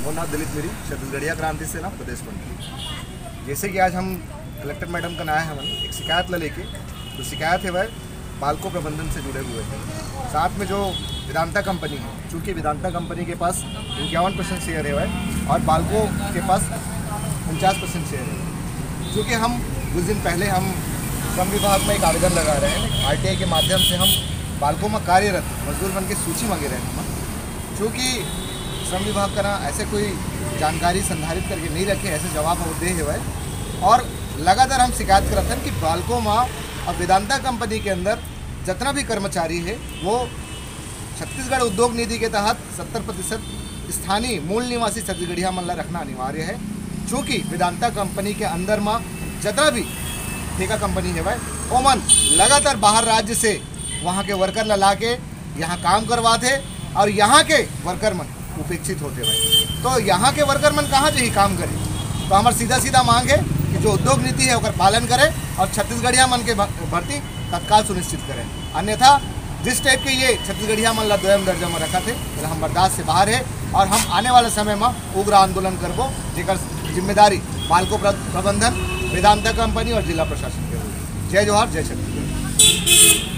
मोर नाम दिलीप मेरी छत्तीसगढ़िया क्रांति सेना प्रदेश मंत्री। जैसे कि आज हम कलेक्टर मैडम का नया है मन एक शिकायत ला लेके, जो शिकायत है वह बाल्को प्रबंधन से जुड़े हुए हैं। साथ में जो वेदांता कंपनी है, चूँकि वेदांता कंपनी के पास 51% शेयर है वह, और बाल्को के पास 49% शेयर है। चूँकि हम कुछ दिन पहले हम श्रम विभाग में एक आवेदन लगा रहे हैं, RTI के माध्यम से हम बाल्को में कार्यरत मजदूर बन के सूची मांगे रहे हैं। चूँकि श्रम विभाग का ना ऐसे कोई जानकारी संधारित करके नहीं रखे, ऐसे जवाब वो दे है। और लगातार हम शिकायत करते हैं कि बाल्को में और वेदांता कंपनी के अंदर जितना भी कर्मचारी है वो छत्तीसगढ़ उद्योग नीति के तहत 70% स्थानीय मूल निवासी छत्तीसगढ़िया मन ला रखना अनिवार्य है। चूँकि वेदांता कंपनी के अंदर में जितना भी ठेका कंपनी है वो मन लगातार बाहर राज्य से वहाँ के वर्कर ला के यहाँ काम करवाते, और यहाँ के वर्कर मन उपेक्षित होते भाई। तो यहाँ के वर्कर मन कहाँ से ही काम करें? तो हमारा सीधा मांग है कि जो उद्योग नीति है उसका पालन करें और छत्तीसगढ़िया मन के भर्ती तत्काल सुनिश्चित करें। अन्यथा जिस टाइप के ये छत्तीसगढ़िया मन ला दोयम दर्जा में रखा थे, तो हम बर्दाश्त से बाहर है और हम आने वाले समय में उग्र आंदोलन करबो, जेकर जिम्मेदारी बाल्को प्रबंधन, वेदांता कंपनी और जिला प्रशासन के होगी। जय जोहार, जय छत्तीसगढ़।